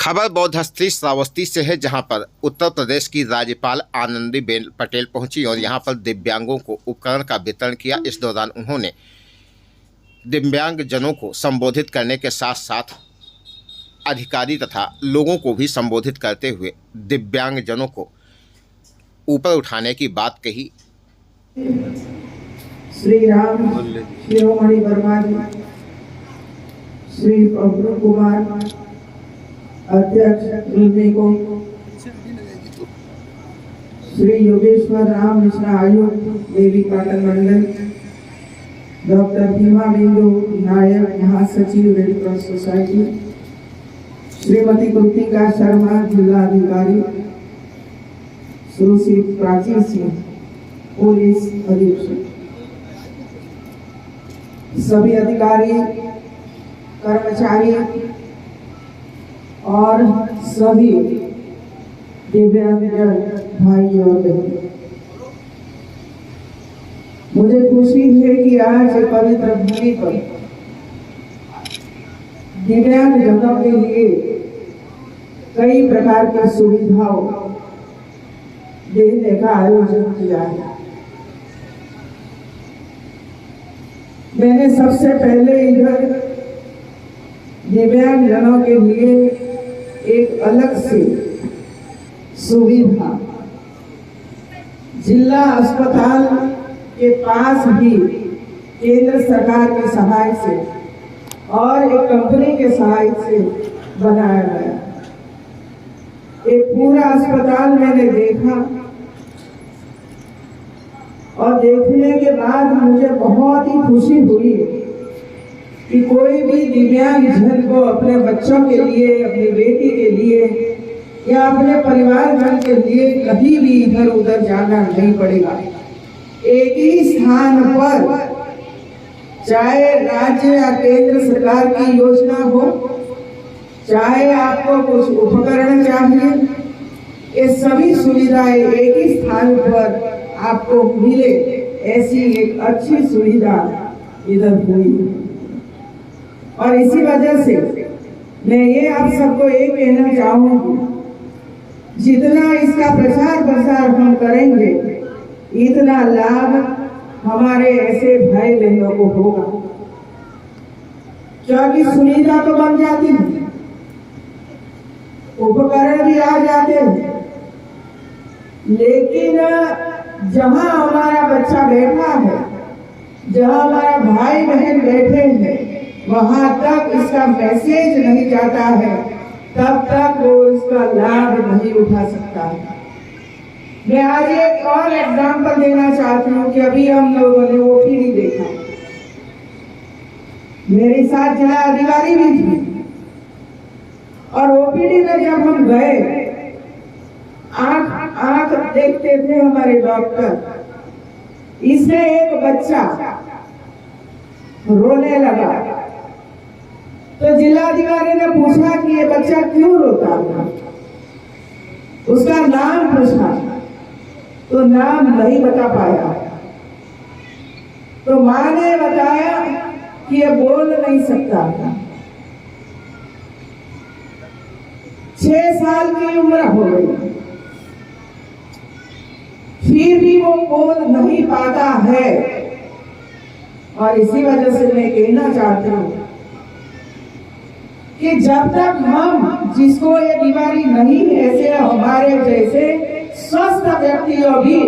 खबर बौद्धस्त्री श्रावस्ती से है, जहां पर उत्तर प्रदेश की राज्यपाल आनंदीबेन पटेल पहुंची और यहां पर दिव्यांगों को उपकरण का वितरण किया। इस दौरान उन्होंने दिव्यांगजनों को संबोधित करने के साथ साथ अधिकारी तथा लोगों को भी संबोधित करते हुए दिव्यांगजनों को ऊपर उठाने की बात कही। श्री राम शिरोमणि वर्मा जी, श्री पवन कुमार अध्यक्ष को, श्री योगेश्वर राम मिश्रा आयुक्त देवी पाटन मंडल, डॉक्टर भीमा बिंदु नायक महासचिव red cross society, Shrimati Kritika Sharma जिला अधिकारी, सुश्री प्राची सिंह पुलिस अधीक्षक, सभी अधिकारी कर्मचारी और सभी दिव्यांगजन भाई और बहन, मुझे खुशी है कि आज पवित्र भूमि पर दिव्यांगजनों के लिए कई प्रकार की सुविधाओं देने का आयोजन किया है। मैंने सबसे पहले इधर दिव्यांगजनों के लिए एक अलग से सुविधा जिला अस्पताल के पास भी केंद्र सरकार के सहायता से और एक कंपनी के सहायता से बनाया गया। एक पूरा अस्पताल मैंने देखा और देखने के बाद मुझे बहुत ही खुशी हुई कि कोई भी दिव्यांगजन को अपने बच्चों के लिए, अपनी बेटी के लिए या अपने परिवारजन के लिए कभी भी इधर उधर जाना नहीं पड़ेगा। एक ही स्थान पर, चाहे राज्य या केंद्र सरकार की योजना हो, चाहे आपको कुछ उपकरण चाहिए, ये सभी सुविधाएं एक ही स्थान पर आपको मिले, ऐसी एक अच्छी सुविधा इधर हुई। और इसी वजह से मैं ये आप सबको ये कहना चाहूंगी, जितना इसका प्रचार प्रसार हम करेंगे, इतना लाभ हमारे ऐसे भाई बहनों को होगा, क्योंकि सुविधा तो बन जाती है, उपकरण भी आ जाते हैं, लेकिन जहां हमारा बच्चा बैठा है, जहां हमारा भाई बहन बैठे हैं, वहां तक इसका मैसेज नहीं जाता है, तब तक वो इसका लाभ नहीं उठा सकता है। मैं आज एक और एग्जाम्पल देना चाहती हूँ कि अभी हम लोगों ने ओपीडी देखा, मेरे साथ जिला अधिकारी भी थी, और ओपीडी में जब हम गए, आंख देखते थे हमारे डॉक्टर, इसमें एक बच्चा रोने लगा, तो जिलाधिकारी ने पूछा कि ये बच्चा क्यों रोता है, उसका नाम पूछा तो नाम नहीं बता पाया। तो माँ ने बताया कि ये बोल नहीं सकता था, 6 साल की उम्र हो गई, फिर भी वो बोल नहीं पाता है। और इसी वजह से मैं कहना चाहती हूँ कि जब तक हम, जिसको ये बीमारी नहीं है, ऐसे हमारे जैसे स्वस्थ व्यक्तियों भी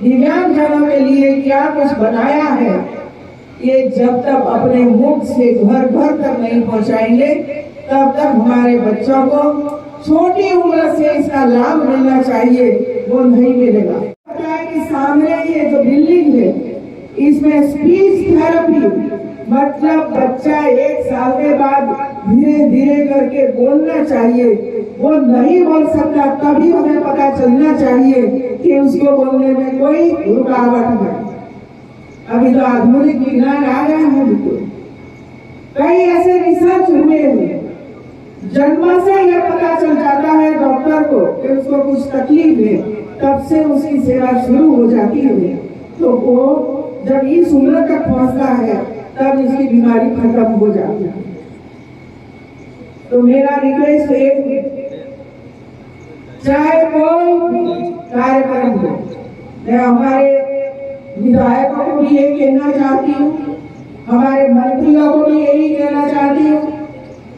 दिव्यांगजनों के लिए क्या कुछ बनाया है, ये जब तक अपने मुख से घर घर तक नहीं पहुंचाएंगे, तब तक हमारे बच्चों को छोटी उम्र से इसका लाभ मिलना चाहिए, वो नहीं मिलेगा। कि सामने ये जो बिल्डिंग है, इसमें स्पीच थेरेपी, मतलब बच्चा 1 साल के बाद धीरे धीरे करके बोलना चाहिए, वो नहीं बोल सकता, तभी हमें पता चलना चाहिए कि उसको बोलने में कोई रुकावट है। अभी तो आधुनिक विज्ञान आ गया है, कई ऐसे रिसर्च हुए हैं, जन्म से यह पता चल जाता है डॉक्टर को कि उसको कुछ तकलीफ है, तब से उसकी सेवा शुरू हो जाती है। तो वो जब इस उम्र तक पहुंचता है, तब इसकी बीमारी खत्म हो जाती है। तो मेरा रिक्वेस्ट है चाहे कोई भी कार्यक्रम हो। मैं हमारे विधायकों को भी यही कहना चाहती हूँ, हमारे मंत्रियों को भी यही कहना चाहती हूँ,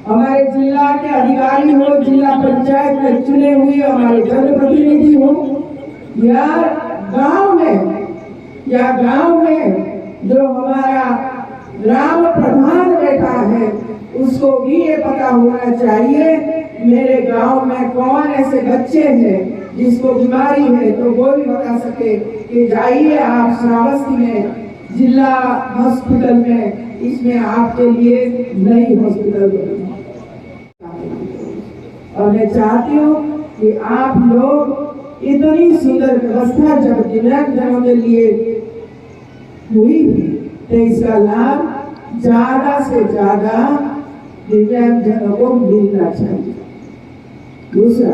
हमारे जिला के अधिकारी हो, जिला पंचायत में चुने हुए हमारे जनप्रतिनिधि हो, या गांव में जो हमारा ग्राम प्रधान बैठा है, उसको भी ये पता होना चाहिए मेरे गांव में कौन ऐसे बच्चे हैं जिसको बीमारी है, तो वो भी बता सके कि जाइए आप श्रावस्ती में जिला हॉस्पिटल में, इसमें आपके लिए नई हॉस्पिटल बनी। और मैं चाहती हूँ कि आप लोग इतनी सुंदर व्यवस्था जब दिव्यांगजनों के लिए हुई तो इसका लाभ ज्यादा से ज्यादा दिव्यांगजनों को मिलना चाहिए। दूसरा,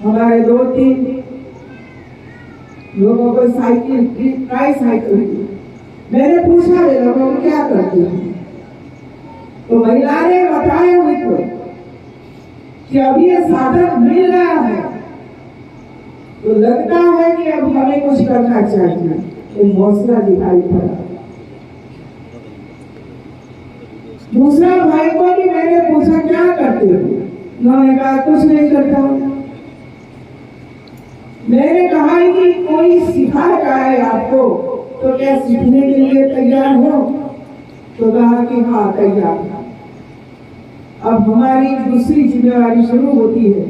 हमारे 2-3 लोगों को साइकिल दी। मैंने पूछा ये लोगों को क्या करते हैं, तो महिला ने बताया मुझको कि अभी ये साधन मिल रहा है तो लगता है कि अब हमें कुछ करना चाहिए, तो हौसला दिखाई पड़ा। दूसरा भाई को भी मैंने पूछा क्या करते हो, उन्होंने कहा कुछ नहीं करता। मैंने कहा कि कोई सिखा रहा है आपको, तो क्या सीखने के लिए तैयार हो, तो कहा कि हाँ तैयार। अब हमारी दूसरी जिम्मेवारी शुरू होती है,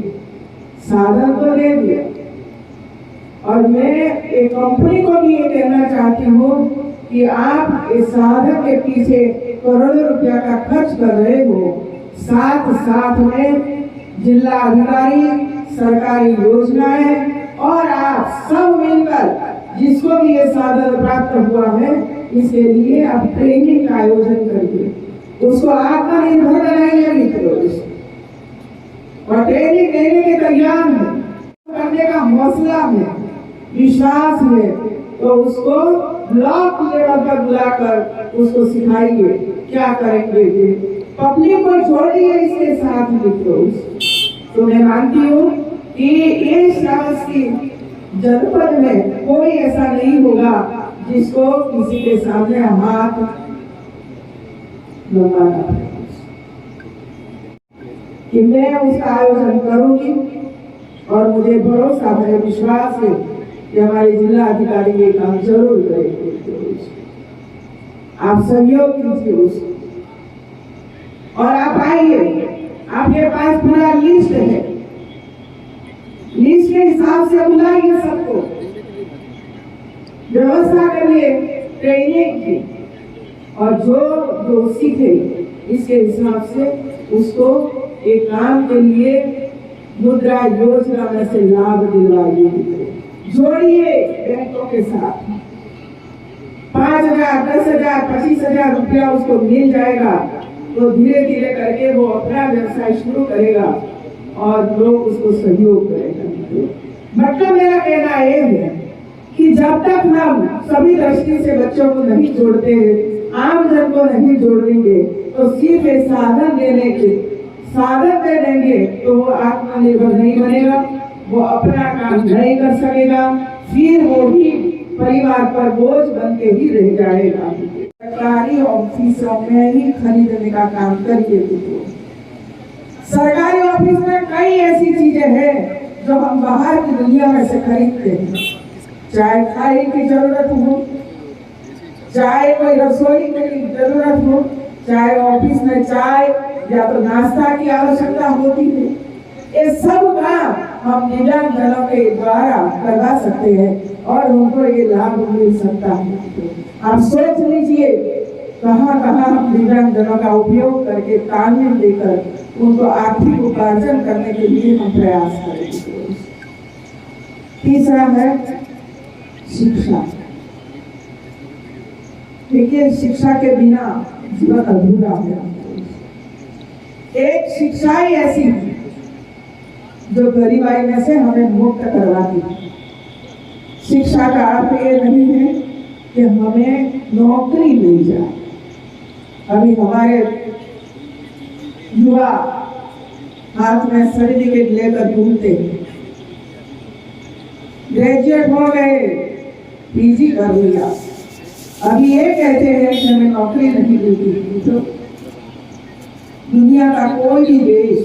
साधन तो दे दिया, और मैं एक कंपनी को भी ये कहना चाहती हूँ कि आप इस साधन के पीछे करोड़ों रुपया का खर्च कर रहे हो, साथ साथ में जिला अधिकारी, सरकारी योजनाएं और आप सब मिलकर जिसको भी ये साधन प्राप्त हुआ है, इसके लिए आप ट्रेनिंग का आयोजन करिए, उसको आत्मनिर्भर बनाइए मित्रों, और ट्रेनिंग देने के तैयार है, करने का हौसला है, विश्वास है, तो उसको ब्लॉक लेवल पर बुलाकर उसको सिखाइए क्या करेंगे। ये पब्लिक को जोड़िए इसके साथ मित्रों। तो मैं मानती हूँ कि ये श्रावस्ती जनपद में कोई ऐसा नहीं होगा जिसको किसी के सामने हाथ लंबाना पड़े, कि मैं उसका आयोजन करूंगी, और मुझे भरोसा है, विश्वास है कि हमारे जिला अधिकारी ये काम जरूर करेंगे। आप सहयोग कीजिए उसको, और आप आइए, आपके पास पूरा लिस्ट है, लिस्ट के हिसाब से बुलाइए सबको, व्यवस्था करिए ट्रेनिंग की, और जो सीखे इसके हिसाब से उसको एक काम के लिए मुद्रा योजना में से लाभ दिलवाइए, जोड़िए बैंकों के साथ। 5,000, 10,000, 25,000 रुपया उसको मिल जाएगा, तो धीरे धीरे करके वो अपना व्यवसाय शुरू करेगा और लोग उसको सहयोग करेगा। मतलब मेरा कहना ये है कि जब तक हम सभी दृष्टि से बच्चों को नहीं जोड़ते हैं, आम जन को नहीं जोड़ेंगे, तो सिर्फ एक साधन दे देंगे तो वो आत्मनिर्भर नहीं बनेगा, वो अपना काम नहीं कर सकेगा, फिर वो ही परिवार पर बोझ बन के ही रह जाएगा। सरकारी ऑफिसों में ही खरीदने का काम करिए। सरकारी ऑफिस में कई ऐसी चीजें हैं जो हम बाहर की दुनिया में से खरीदते हैं, चाहे खाने की जरूरत हो, चाहे कोई रसोई की जरूरत हो, चाहे ऑफिस में चाय या तो नाश्ता की आवश्यकता होती है। ये सब काम हम दिव्यांगजनों के द्वारा करवा सकते हैं और उनको ये लाभ मिल सकता है। आप सोच लीजिए कहाँ कहाँ हम दिव्यांगजनों का उपयोग करके तालीम देकर उनको आर्थिक उपार्जन करने के लिए हम प्रयास करेंगे। तीसरा है शिक्षा। देखिए, शिक्षा के बिना जीवन अधूरा है। एक शिक्षा ही ऐसी है जो गरीबाई में से हमें मुक्त करवाती है। शिक्षा का अर्थ ये नहीं है कि हमें नौकरी मिल जाए। अभी हमारे युवा हाथ में सर्टिफिकेट लेकर घूमते हैं। ग्रेजुएट हो गए, पीजी कर लिया, अभी ये कहते हैं कि हमें नौकरी नहीं मिलती। तो दुनिया का कोई भी देश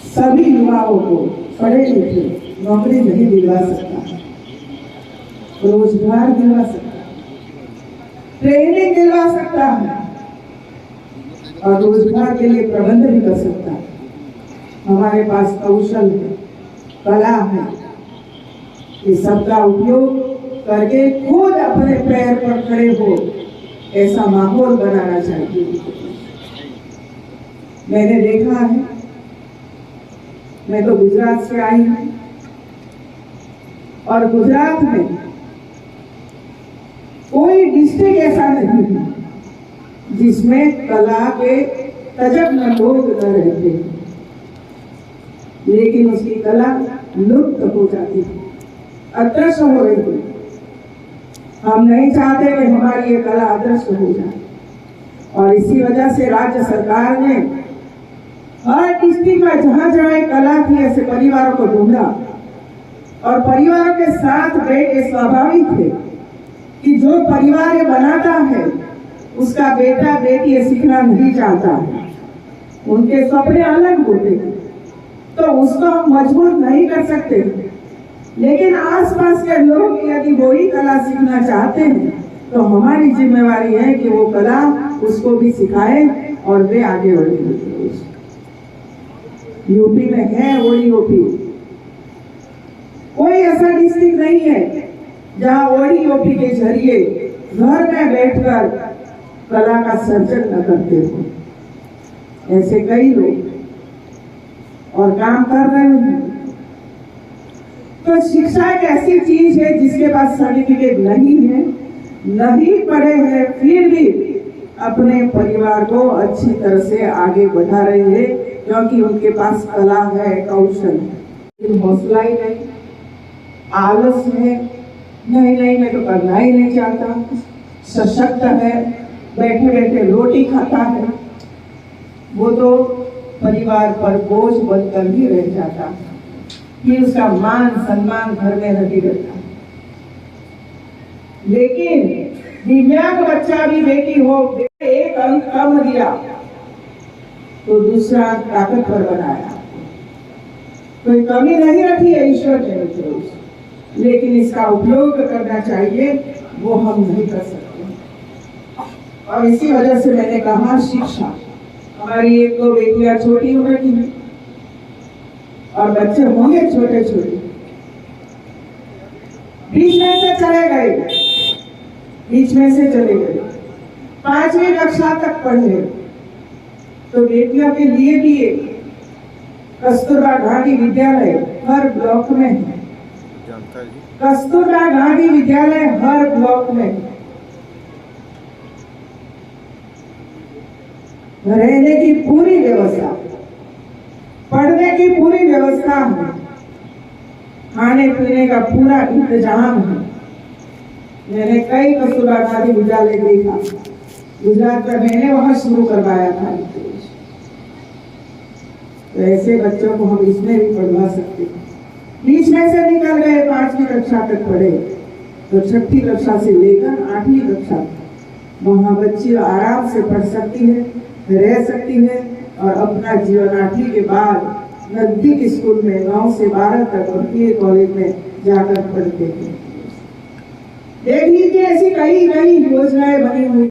सभी युवाओं को पढ़े लिखे नौकरी नहीं दिलवा सकता, रोजगार दिलवा सकता, ट्रेनिंग दिलवा सकता है और रोजगार के लिए प्रबंध भी कर सकता है। हमारे पास कौशल है, कला है, इस सबका उपयोग करके खुद अपने पैर पर खड़े हो ऐसा माहौल बनाना चाहिए। मैंने देखा है, मैं तो गुजरात से आई हूं और गुजरात में कोई डिस्ट्रिक्ट ऐसा नहीं है जिसमें कला के तजज्ञ लोग न रहते, लेकिन उसकी कला लुप्त हो जाती है, अदृश्य हो रही है। हम नहीं चाहते कि हमारी ये कला अदृश्य हो जाए और इसी वजह से राज्य सरकार ने हर डिस्ट्रिक्ट में जहां जहां कला थी ऐसे परिवारों को ढूंढा और परिवारों के साथ बैठ के स्वाभाविक थे कि जो परिवार ये बनाता है उसका बेटा बेटी ये सीखना नहीं चाहता है, उनके सपने अलग होते हैं, तो उसको हम मजबूर नहीं कर सकते। लेकिन आसपास के लोग यदि वही कला सीखना चाहते हैं तो हमारी जिम्मेवारी है कि वो कला उसको भी सिखाए और वे आगे बढ़े। यूपी में है ओडीओपी, कोई ऐसा डिस्ट्रिक्ट नहीं है जहां ओडीओपी के जरिए घर में बैठकर कला का सर्जन न करते हो। ऐसे कई लोग और काम कर रहे हैं। तो शिक्षा एक ऐसी चीज है जिसके पास सर्टिफिकेट नहीं है, नहीं पढ़े हैं, फिर भी अपने परिवार को अच्छी तरह से आगे बढ़ा रहे हैं क्योंकि उनके पास कला है, कौशल है, लेकिन हौसला ही नहीं, आलस है, नहीं मैं तो करना ही नहीं चाहता, सशक्त है, बैठे बैठे रोटी खाता है, वो तो परिवार पर बोझ बनकर ही रह जाता है, कि उसका मान सम्मान घर में नहीं रहता। लेकिन दिव्यांग बच्चा भी बेटी हो, एक अंक कम दिया तो दूसरा ताकतवर बनाया, कोई कमी नहीं रखी है ईश्वर ने, लेकिन इसका उपयोग करना चाहिए, वो हम नहीं कर सकते। और इसी वजह से मैंने कहा शिक्षा, हमारी एक दो बेटियां छोटी उम्र की है और बच्चे होंगे छोटे छोटे, बीच में से चले गए, 5वीं कक्षा तक पढ़े, तो बेटियों के लिए भी कस्तूरबा गांधी विद्यालय हर ब्लॉक में है, कस्तूरबा गांधी विद्यालय हर ब्लॉक में, रहने की पूरी व्यवस्था, पढ़ने की पूरी व्यवस्था है, खाने पीने का पूरा इंतजाम है। मैंने कई कस्तूरबा गांधी विद्यालय देखा, गुजरात में मैंने वहां शुरू करवाया था। तो ऐसे बच्चों को हम इसमें भी पढ़वा सकते हैं। बीच में से निकल गए, 5वीं कक्षा तक पढ़े, तो 6ठी कक्षा से लेकर 8वीं कक्षा तक वहां बच्ची आराम से पढ़ सकती है, रह सकती है और अपना जीवन 8वीं के बाद नजदीक स्कूल में 9 से 12 तक और कॉलेज में जाकर पढ़ते हैं। देख लीजिए ऐसी कई योजनाएं बनी हुई।